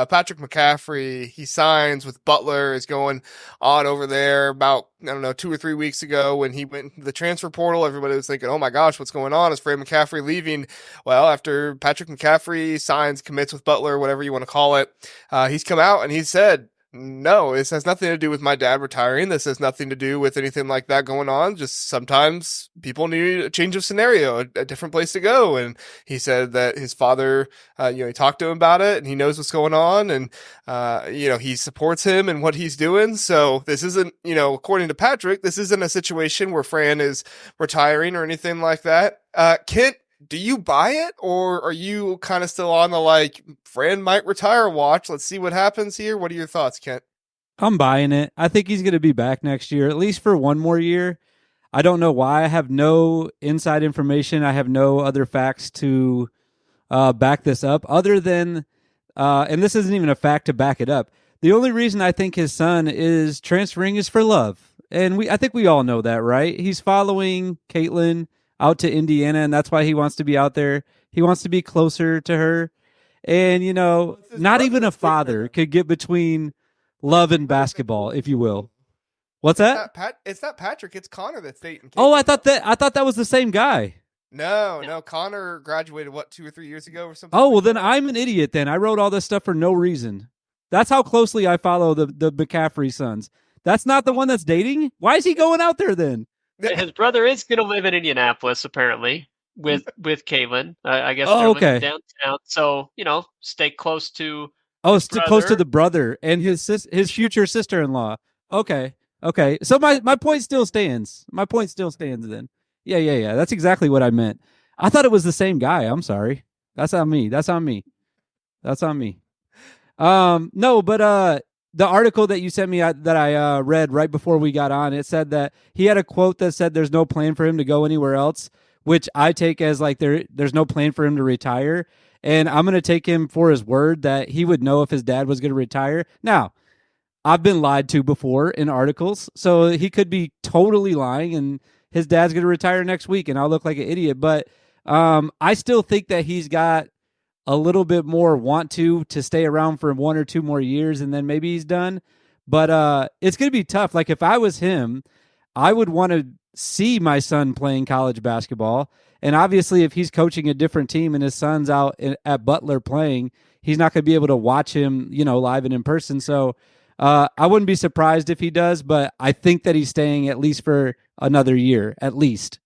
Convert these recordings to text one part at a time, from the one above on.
Patrick McCaffrey, he signs with Butler, is going on over there about, I don't know, 2 or 3 weeks ago when he went into the transfer portal. Everybody was thinking, oh my gosh, what's going on? Is Fran McCaffrey leaving? Well, after Patrick McCaffrey signs, commits with Butler, whatever you want to call it, he's come out and he said, no, this has nothing to do with my dad retiring. This has nothing to do with anything like that going on. Just sometimes people need a change of scenario, a different place to go. And he said that his father, he talked to him about it and he knows what's going on. And, he supports him and what he's doing. So this isn't, according to Patrick, this isn't a situation where Fran is retiring or anything like that. Kent, do you buy it, or are you kind of still on the Fran might retire watch? Let's see what happens here. What are your thoughts, Kent? I'm buying it. I think he's going to be back next year, at least for one more year. I don't know why. I have no inside information. I have no other facts to back this up, other than, and this isn't even a fact to back it up. The only reason I think his son is transferring is for love, and I think we all know that, right? He's following Caitlin out to Indiana, and that's why he wants to be out there. He wants to be closer to her. And, not even a father could get between love and basketball, if you will. What's that? It's not Patrick. It's Connor that's dating Caitlin. Oh, I thought that was the same guy. No. Connor graduated, 2 or 3 years ago or something? Oh, well, then I'm an idiot then. I wrote all this stuff for no reason. That's how closely I follow the McCaffrey sons. That's not the one that's dating? Why is he going out there then? His brother is going to live in Indianapolis, apparently, with Caitlin. I guess Oh, they're okay. living downtown. So, stay close to close to the brother and his future sister-in-law. Okay. So my point still stands. My point still stands then. Yeah. That's exactly what I meant. I thought it was the same guy. I'm sorry. That's on me. No, but the article that you sent me that I read right before we got on, it said that he had a quote that said there's no plan for him to go anywhere else, which I take as there's no plan for him to retire. And I'm going to take him for his word that he would know if his dad was going to retire. Now, I've been lied to before in articles, so he could be totally lying and his dad's going to retire next week and I'll look like an idiot. But I still think that he's got a little bit more want to stay around for 1 or 2 more years and then maybe he's done. But it's going to be tough. Like if I was him, I would want to see my son playing college basketball. And obviously if he's coaching a different team and his son's out at Butler playing, he's not going to be able to watch him, live and in person. So I wouldn't be surprised if he does, but I think that he's staying at least for another year, at least.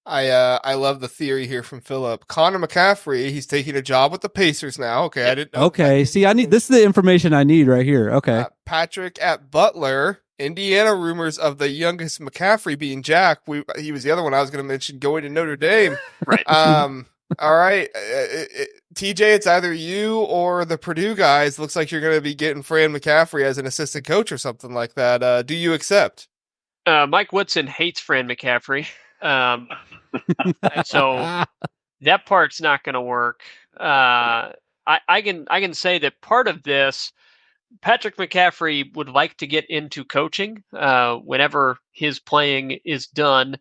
I love the theory here from Philip. Connor McCaffrey, he's taking a job with the Pacers now. Okay, I didn't know. Okay, see, this is the information I need right here. Okay. Patrick at Butler, Indiana, rumors of the youngest McCaffrey being Jack. He was the other one I was going to mention, going to Notre Dame. Right. All right, TJ, it's either you or the Purdue guys. Looks like you're going to be getting Fran McCaffrey as an assistant coach or something like that. Do you accept? Mike Woodson hates Fran McCaffrey. So that part's not going to work. I can say that part of this, Patrick McCaffrey would like to get into coaching whenever his playing is done.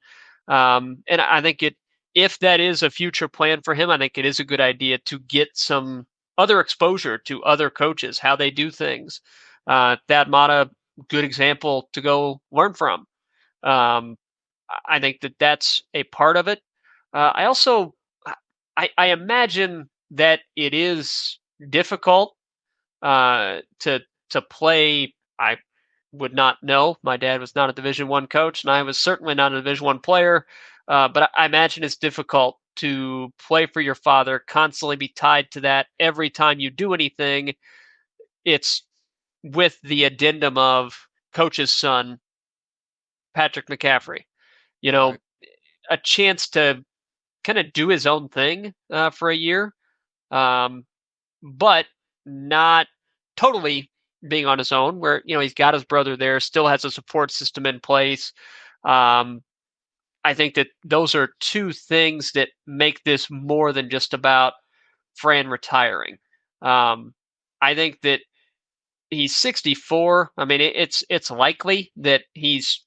And I think if that is a future plan for him, I think it is a good idea to get some other exposure to other coaches, how they do things. Thad Matta, good example to go learn from. I think that's a part of it. I also, I imagine that it is difficult to play. I would not know. My dad was not a Division I coach, and I was certainly not a Division I player. But I imagine it's difficult to play for your father, constantly be tied to that every time you do anything. It's with the addendum of coach's son, Patrick McCaffrey. A chance to kind of do his own thing for a year, but not totally being on his own, where, he's got his brother there, still has a support system in place. I think that those are two things that make this more than just about Fran retiring. I think that he's 64. I mean, it's likely that he's,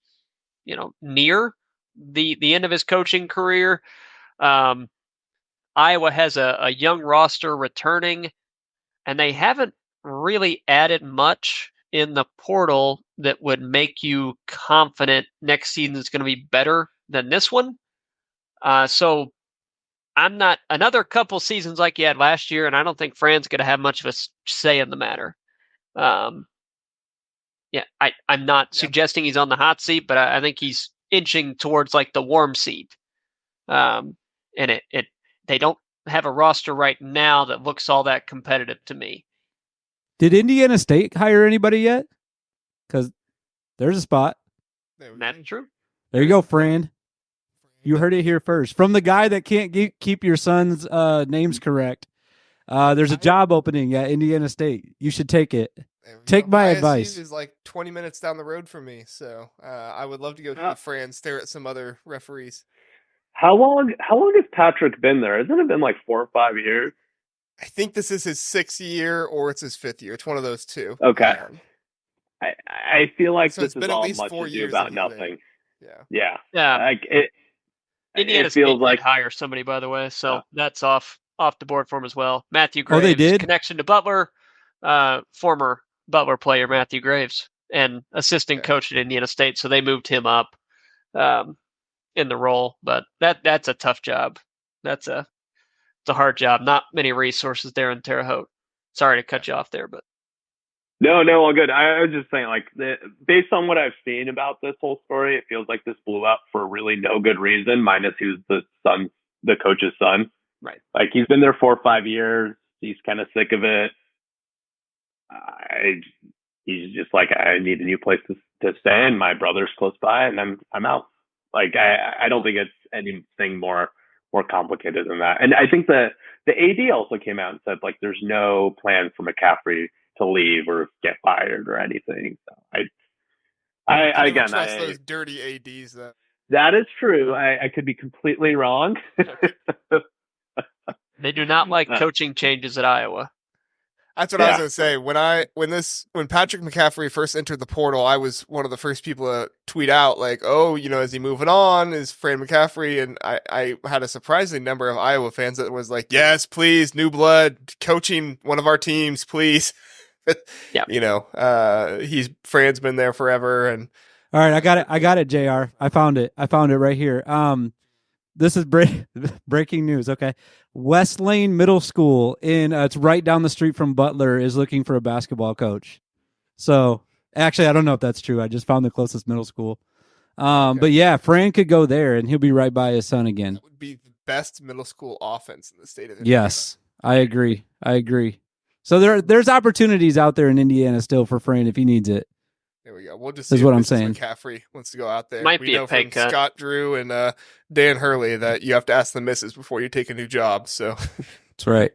near the end of his coaching career. Iowa has a young roster returning. and they haven't really added much in the portal that would make you confident next season is going to be better than this one. So I'm not another couple seasons like you had last year, and I don't think Fran's going to have much of a say in the matter. I'm not suggesting he's on the hot seat, but I think he's inching towards like the warm seat. And they don't have a roster right now that looks all that competitive to me. Did Indiana State hire anybody yet? Because there's a spot. That's true. There you go, Fran. You heard it here first. From the guy that can't keep your son's names correct. There's a job opening at Indiana State. You should take it. Take my advice. Is like 20 minutes down the road from me, so I would love to go see Fran stare at some other referees. How long has Patrick been there? Hasn't it been like 4 or 5 years? I think this is his 6th year or it's his 5th year. It's one of those two. Okay. I feel like this is all much ado about nothing. Yeah. Like Indiana State feels like hire somebody, by the way, so that's off the board for him as well. Matthew Graves, they did? Connection to Butler, former Butler player Matthew Graves, and assistant coach at Indiana State, so they moved him up in the role. But that's a tough job. It's a hard job. Not many resources there in Terre Haute. Sorry to cut you off there, but no, all good. I was just saying, like, based on what I've seen about this whole story, it feels like this blew up for really no good reason, minus who's the coach's son. Right. Like, he's been there 4 or 5 years. He's kind of sick of it. He's just like, I need a new place to stay, and my brother's close by, and I'm out. Like, I don't think it's anything more complicated than that. And I think the AD also came out and said, like, there's no plan for McCaffrey to leave or get fired or anything. So I again, trust those dirty ADs. That is true. I could be completely wrong. They do not like coaching changes at Iowa. That's what I was going to say. When Patrick McCaffrey first entered the portal, I was one of the first people to tweet out, like, oh, is he moving on? Is Fran McCaffrey? And I had a surprising number of Iowa fans that was like, yes, please, new blood, coaching one of our teams, please. Yeah. Fran's been there forever. And all right, I got it, JR. I found it right here. This is breaking news. Okay. West Lane Middle School it's right down the street from Butler is looking for a basketball coach. So actually, I don't know if that's true. I just found the closest middle school. But yeah, Fran could go there and he'll be right by his son again. That would be the best middle school offense in the state of Indiana. Yes, I agree. So there's opportunities out there in Indiana still for Fran if he needs it. There we go. We'll just see is what I'm saying. McCaffrey wants to go out there. Might we be know a pay from cut. Scott Drew and Dan Hurley that you have to ask the missus before you take a new job. So that's right.